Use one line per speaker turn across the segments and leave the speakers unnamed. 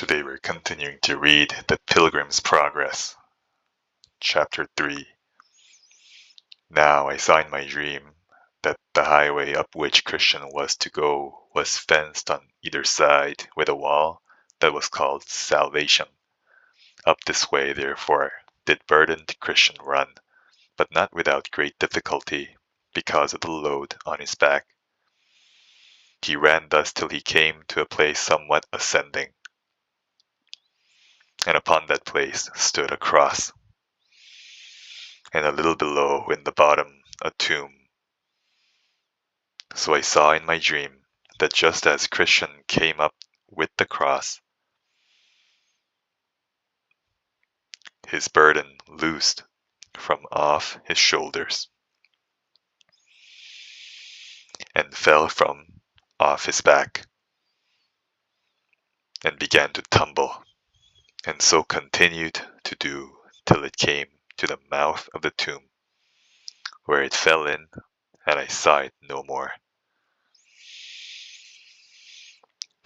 Today we're continuing to read The Pilgrim's Progress, Chapter 3. Now I saw in my dream that the highway up which Christian was to go was fenced on either side with a wall that was called Salvation. Up this way, therefore, did burdened Christian run, but not without great difficulty, because of the load on his back. He ran thus till he came to a place somewhat ascending, and upon that place stood a cross, and a little below in the bottom a tomb. So I saw in my dream that just as Christian came up with the cross, his burden loosed from off his shoulders and fell from off his back and began to tumble, and so continued to do till it came to the mouth of the tomb, where it fell in, and I saw it no more.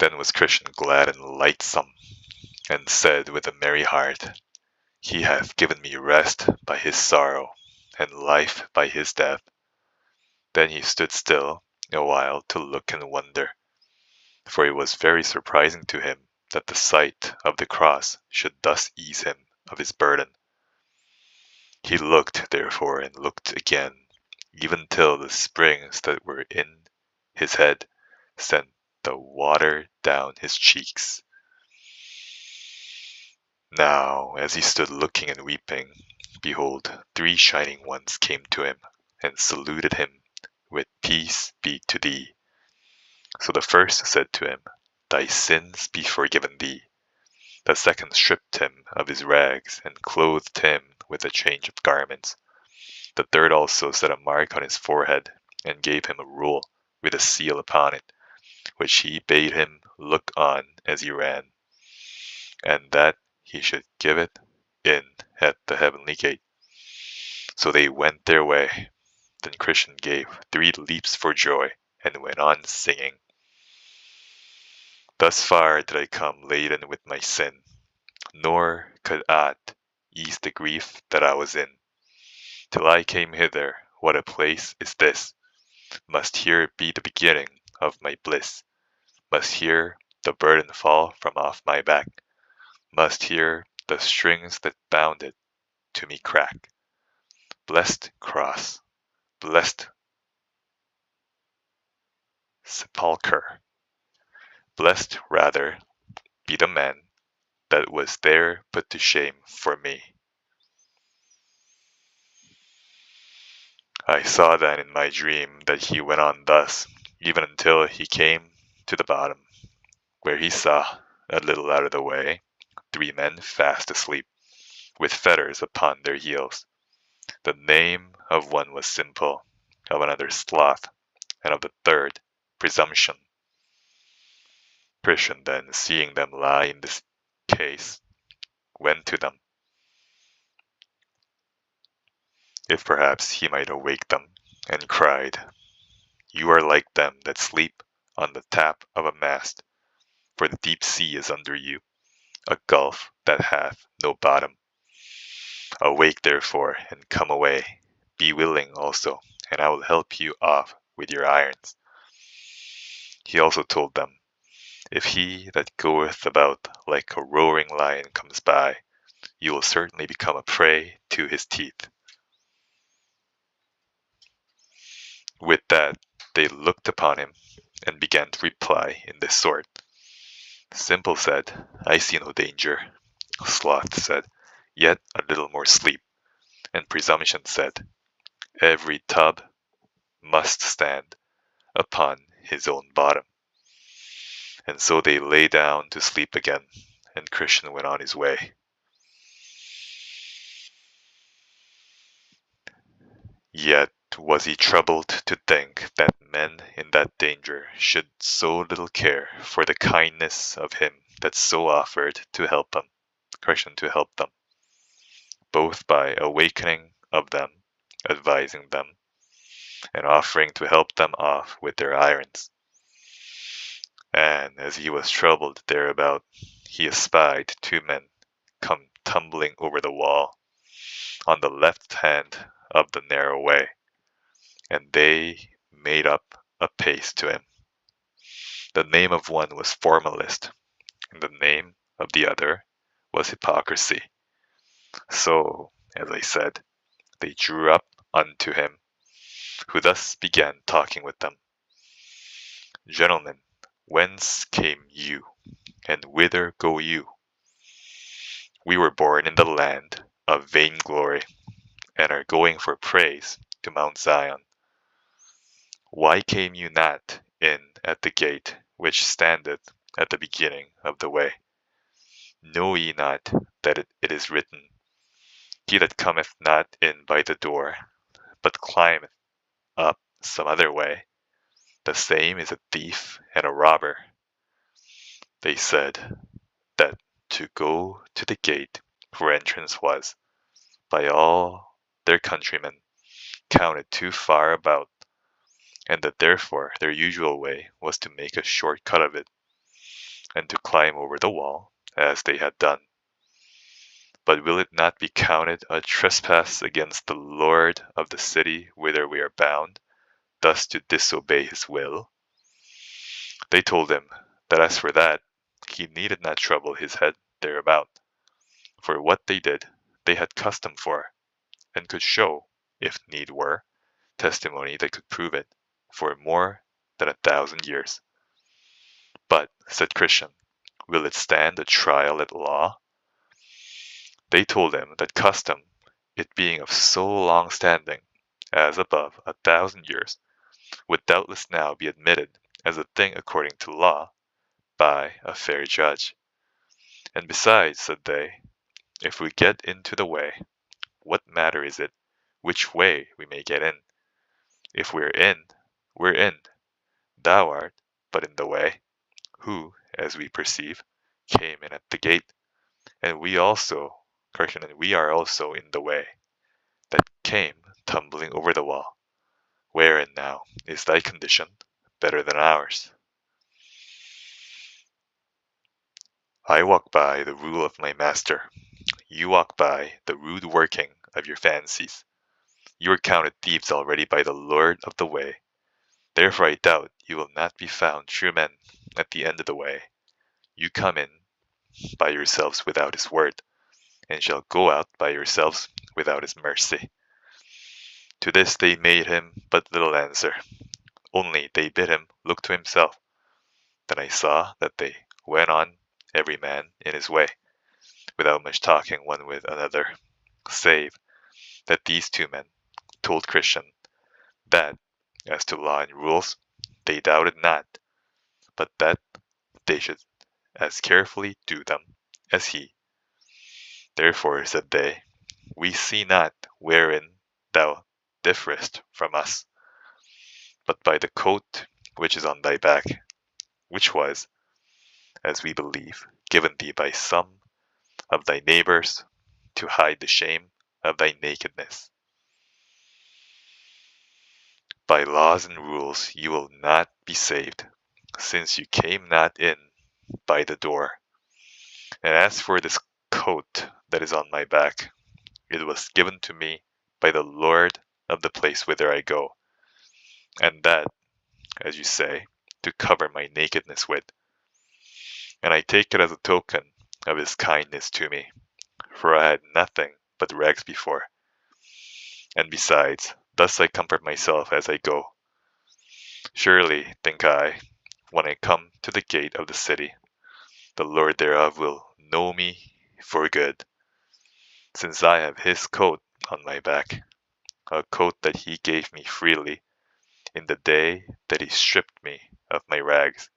Then was Christian glad and lightsome, and said with a merry heart, He hath given me rest by his sorrow, and life by his death. Then he stood still a while to look and wonder, for it was very surprising to him that the sight of the cross should thus ease him of his burden. He looked, therefore, and looked again, even till the springs that were in his head sent the water down his cheeks. Now, as he stood looking and weeping, behold, 3 shining ones came to him, and saluted him with peace be to thee. So the first said to him, Thy sins be forgiven thee. The second stripped him of his rags, and clothed him with a change of garments. The third also set a mark on his forehead, and gave him a rule with a seal upon it, which he bade him look on as he ran, and that he should give it in at the heavenly gate. So they went their way. Then Christian gave 3 leaps for joy, and went on singing. Thus far did I come laden with my sin, nor could aught ease the grief that I was in. Till I came hither, what a place is this! Must here be the beginning of my bliss? Must here the burden fall from off my back? Must here the strings that bound it to me crack? Blessed cross, blessed sepulchre, blessed rather be the man that was there put to shame for me. I saw then in my dream that he went on thus, even until he came to the bottom, where he saw, a little out of the way, 3 men fast asleep, with fetters upon their heels. The name of one was Simple, of another Sloth, and of the third Presumption. Christian then, seeing them lie in this case, went to them, if perhaps he might awake them, and cried, You are like them that sleep on the tap of a mast, for the deep sea is under you, a gulf that hath no bottom. Awake therefore, and come away. Be willing also, and I will help you off with your irons. He also told them, If he that goeth about like a roaring lion comes by, you will certainly become a prey to his teeth. With that, they looked upon him, and began to reply in this sort. Simple said, I see no danger. Sloth said, Yet a little more sleep. And Presumption said, Every tub must stand upon his own bottom. And so they lay down to sleep again, and Christian went on his way. Yet was he troubled to think that men in that danger should so little care for the kindness of him that so offered to help them, Christian to help them, both by awakening of them, advising them, and offering to help them off with their irons. And as he was troubled thereabout, he espied two men come tumbling over the wall on the left hand of the narrow way, and they made up a pace to him. The name of one was Formalist, and the name of the other was Hypocrisy. So, as I said, they drew up unto him, who thus began talking with them. Gentlemen, whence came you, and whither go you? We were born in the land of vainglory, and are going for praise to Mount Zion. Why came you not in at the gate which standeth at the beginning of the way? Know ye not that it is written, He that cometh not in by the door, but climbeth up some other way, the same is a thief and a robber. They said that to go to the gate where entrance was, by all their countrymen, counted too far about, and that therefore their usual way was to make a short cut of it, and to climb over the wall, as they had done. But will it not be counted a trespass against the Lord of the city whither we are bound, thus to disobey his will? They told him that as for that, he needed not trouble his head thereabout, for what they did they had custom for, and could show, if need were, testimony that could prove it, for more than 1,000 years. But, said Christian, will it stand a trial at law? They told him that custom, it being of so long standing, as above 1,000 years, would doubtless now be admitted as a thing according to law by a fair judge. And besides, said they, if we get into the way, what matter is it which way we may get in? If we're in, we're in. Thou art but in the way, who, as we perceive, came in at the gate, and we are also in the way, that came tumbling over the wall. Wherein now is thy condition better than ours? I walk by the rule of my master. You walk by the rude working of your fancies. You are counted thieves already by the Lord of the way. Therefore I doubt you will not be found true men at the end of the way. You come in by yourselves without his word, and shall go out by yourselves without his mercy. To this they made him but little answer, only they bid him look to himself. Then I saw that they went on, every man in his way, without much talking one with another, save that these two men told Christian that, as to law and rules, they doubted not, but that they should as carefully do them as he. Therefore, said they, we see not wherein thou differest from us, but by the coat which is on thy back, which was, as we believe, given thee by some of thy neighbors to hide the shame of thy nakedness. By laws and rules you will not be saved, since you came not in by the door. And as for this coat that is on my back, it was given to me by the Lord of the place whither I go, and that, as you say, to cover my nakedness with. And I take it as a token of his kindness to me, for I had nothing but rags before. And besides, thus I comfort myself as I go. Surely, think I, when I come to the gate of the city, the Lord thereof will know me for good, since I have his coat on my back, a coat that he gave me freely in the day that he stripped me of my rags.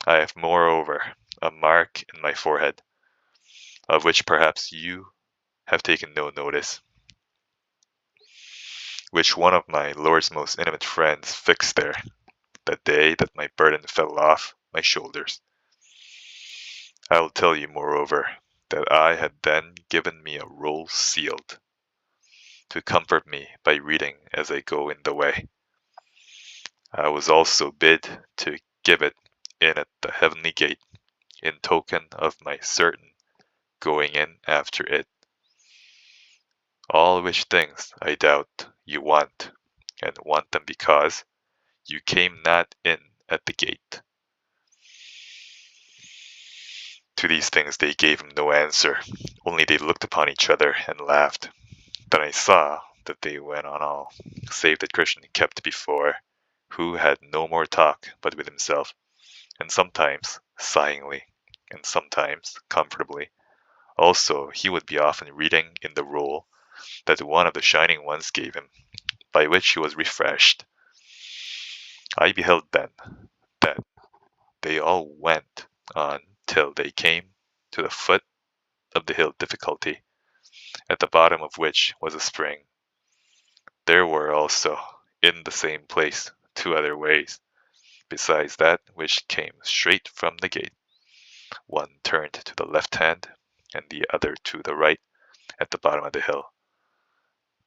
I have moreover a mark in my forehead, of which perhaps you have taken no notice, which one of my Lord's most intimate friends fixed there, the day that my burden fell off my shoulders. I will tell you, moreover, that I had then given me a roll sealed, to comfort me by reading as I go in the way. I was also bid to give it in at the heavenly gate, in token of my certain going in after it. All which things I doubt you want, and want them because you came not in at the gate. To these things they gave him no answer, only they looked upon each other and laughed. Then I saw that they went on all, save that Christian kept before, who had no more talk but with himself, and sometimes sighingly, and sometimes comfortably. Also he would be often reading in the roll that one of the shining ones gave him, by which he was refreshed. I beheld then that they all went on till they came to the foot of the hill Difficulty, at the bottom of which was a spring. There were also in the same place two other ways, besides that which came straight from the gate. One turned to the left hand, and the other to the right at the bottom of the hill.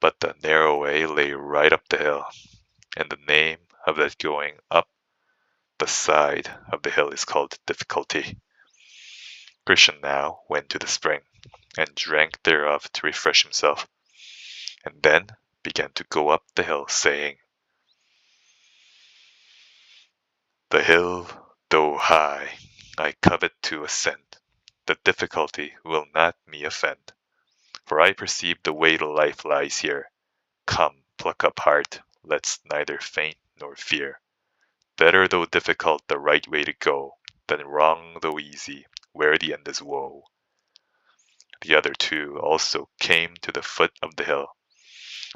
But the narrow way lay right up the hill, and the name of that going up the side of the hill is called Difficulty. Christian now went to the spring, and drank thereof to refresh himself, and then began to go up the hill, saying, The hill, though high, I covet to ascend. The difficulty will not me offend, for I perceive the way to life lies here. Come, pluck up heart, let's neither faint nor fear. Better though difficult the right way to go, than wrong though easy, where the end is woe. The other two also came to the foot of the hill,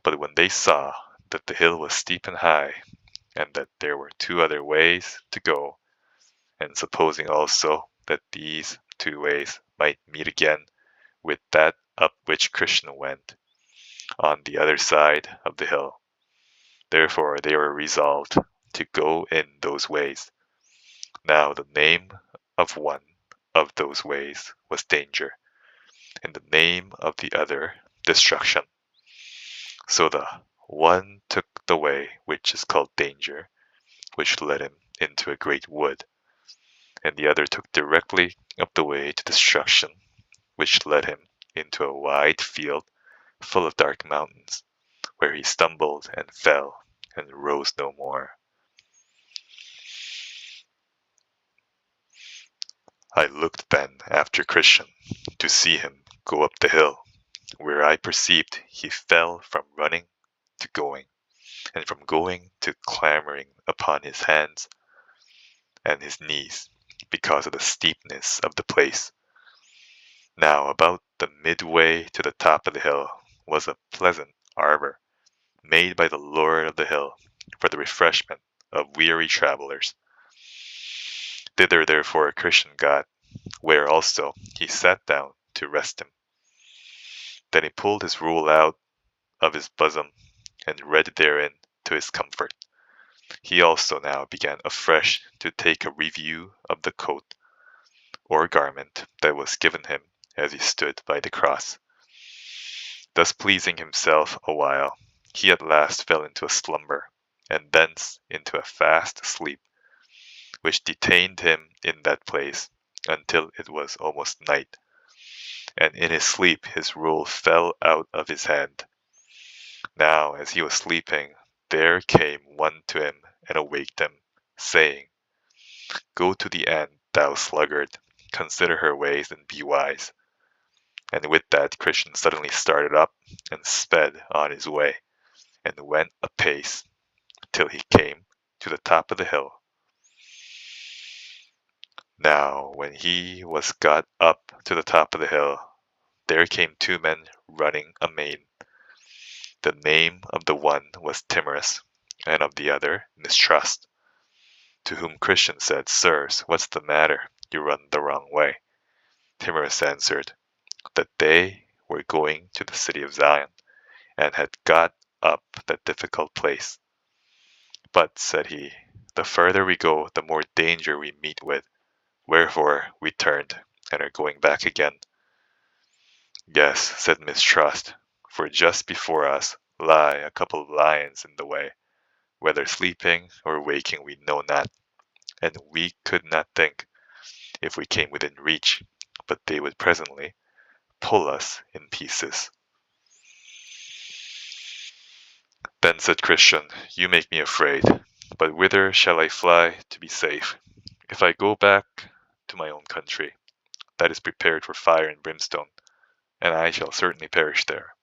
but when they saw that the hill was steep and high, and that there were two other ways to go, and supposing also that these two ways might meet again with that up which Krishna went, on the other side of the hill, therefore they were resolved to go in those ways. Now the name of one of those ways was danger, and the name of the other destruction. So the one took the way which is called danger, which led him into a great wood, and the other took directly up the way to destruction, which led him into a wide field full of dark mountains, where he stumbled and fell and rose no more. I looked then after Christian to see him go up the hill, where I perceived he fell from running to going, and from going to clambering upon his hands and his knees, because of the steepness of the place. Now about the midway to the top of the hill was a pleasant arbor, made by the Lord of the hill for the refreshment of weary travelers. Thither therefore Christian got, where also he sat down to rest him. Then he pulled his rule out of his bosom, and read therein to his comfort. He also now began afresh to take a review of the coat or garment that was given him as he stood by the cross. Thus pleasing himself a while, he at last fell into a slumber, and thence into a fast sleep, which detained him in that place until it was almost night. And in his sleep his rule fell out of his hand. Now as he was sleeping, there came one to him and awaked him, saying, Go to the end, thou sluggard, consider her ways and be wise. And with that Christian suddenly started up and sped on his way, and went apace till he came to the top of the hill. Now when he was got up to the top of the hill, there came two men running amain. The name of the one was Timorous, and of the other Mistrust. To whom Christian said, Sirs, what's the matter? You run the wrong way. Timorous answered, that they were going to the city of Zion, and had got up that difficult place. But, said he, the further we go, the more danger we meet with. Wherefore we turned, and are going back again. Yes, said Mistrust, for just before us lie a couple of lions in the way. Whether sleeping or waking we know not, and we could not think, if we came within reach, but they would presently pull us in pieces. Then said Christian, You make me afraid, but whither shall I fly to be safe? If I go back to my own country, that is prepared for fire and brimstone, and I shall certainly perish there.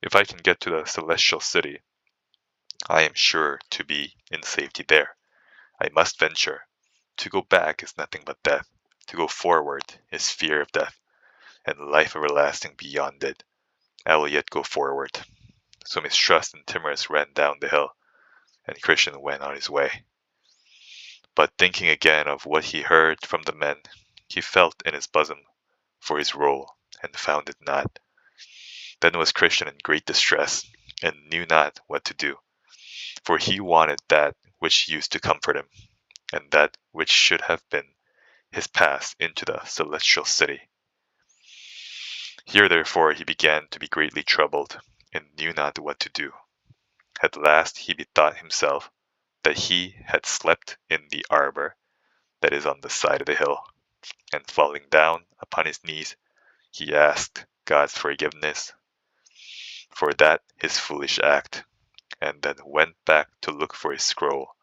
If I can get to the celestial city, I am sure to be in safety there. I must venture. To go back is nothing but death. To go forward is fear of death, and life everlasting beyond it. I will yet go forward. So Mistrust and Timorous ran down the hill, and Christian went on his way. But thinking again of what he heard from the men, he felt in his bosom for his roll, and found it not. Then was Christian in great distress, and knew not what to do, for he wanted that which used to comfort him, and that which should have been his pass into the celestial city. Here therefore he began to be greatly troubled, and knew not what to do. At last he bethought himself that he had slept in the arbor that is on the side of the hill, and falling down upon his knees, he asked God's forgiveness for that his foolish act, and then went back to look for his scroll.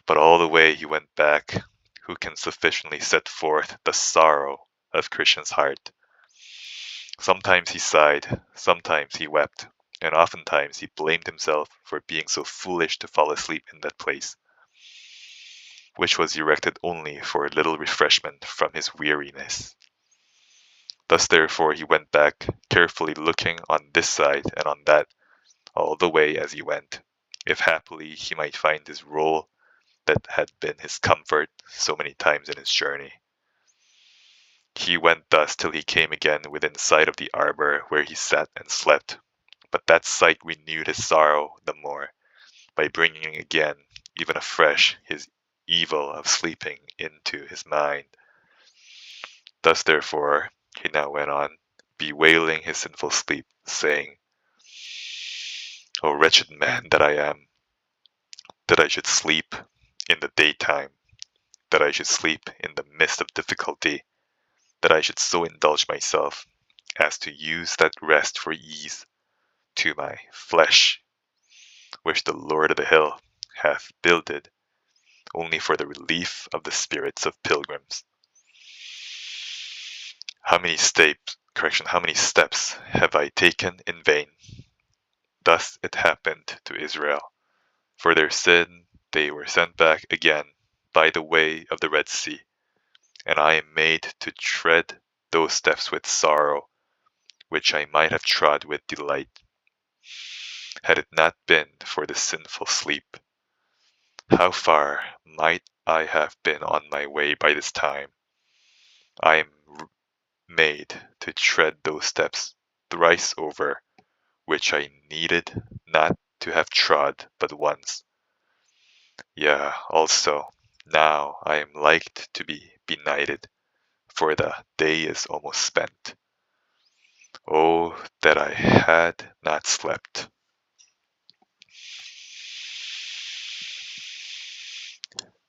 But all the way he went back, who can sufficiently set forth the sorrow of Christian's heart? Sometimes he sighed, sometimes he wept, and oftentimes he blamed himself for being so foolish to fall asleep in that place, which was erected only for a little refreshment from his weariness. Thus therefore he went back, carefully looking on this side and on that, all the way as he went, if happily he might find his roll that had been his comfort so many times in his journey. He went thus till he came again within sight of the arbor where he sat and slept, but that sight renewed his sorrow the more, by bringing again, even afresh, his evil of sleeping into his mind. Thus therefore he now went on, bewailing his sinful sleep, saying, O wretched man that I am, that I should sleep in the daytime, that I should sleep in the midst of difficulty, that I should so indulge myself as to use that rest for ease to my flesh, which the Lord of the hill hath builded only for the relief of the spirits of pilgrims. How many steps have I taken in vain? Thus it happened to Israel. For their sin they were sent back again by the way of the Red Sea, and I am made to tread those steps with sorrow, which I might have trod with delight, had it not been for the sinful sleep. How far might I have been on my way by this time? I am made to tread those steps thrice over, which I needed not to have trod but once. Yea, also, now I am like to be benighted, for the day is almost spent. Oh, that I had not slept.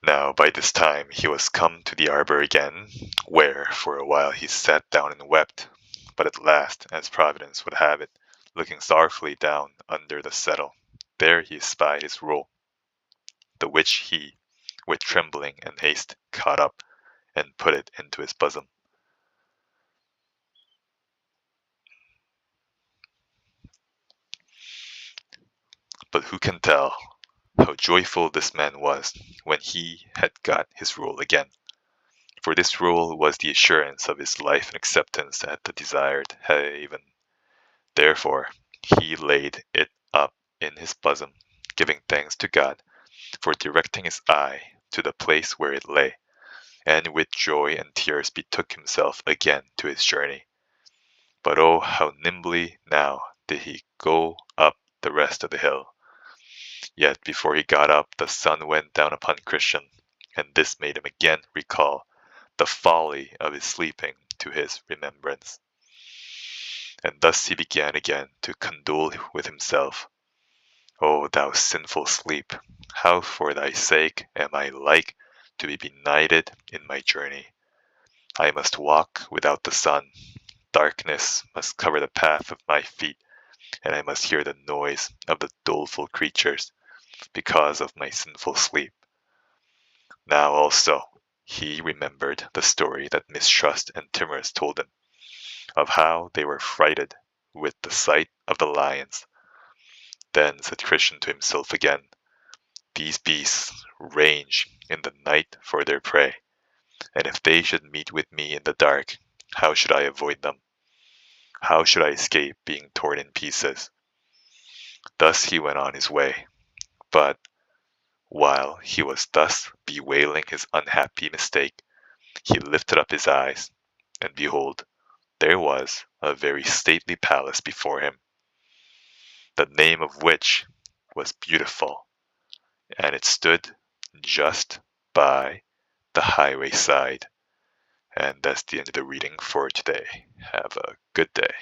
Now by this time he was come to the arbor again, where for a while he sat down and wept, but at last, as Providence would have it, looking sorrowfully down under the settle, there he espied his roll, the which he, with trembling and haste, caught up, and put it into his bosom. But who can tell how joyful this man was when he had got his roll again? For this roll was the assurance of his life and acceptance at the desired haven. Therefore he laid it up in his bosom, giving thanks to God for directing his eye to the place where it lay, and with joy and tears betook himself again to his journey. But oh, how nimbly now did he go up the rest of the hill! Yet before he got up, the sun went down upon Christian, and this made him again recall the folly of his sleeping to his remembrance. And thus he began again to condole with himself. O thou sinful sleep, how for thy sake am I like to be benighted in my journey. I must walk without the sun. Darkness must cover the path of my feet, and I must hear the noise of the doleful creatures because of my sinful sleep. Now also he remembered the story that Mistrust and Timorous told him, of how they were frighted with the sight of the lions. Then said Christian to himself again, these beasts range in the night for their prey, and if they should meet with me in the dark, how should I avoid them? How should I escape being torn in pieces? Thus he went on his way, but while he was thus bewailing his unhappy mistake, he lifted up his eyes, and behold, there was a very stately palace before him, the name of which was Beautiful, and it stood just by the highway side. And that's the end of the reading for today. Have a good day.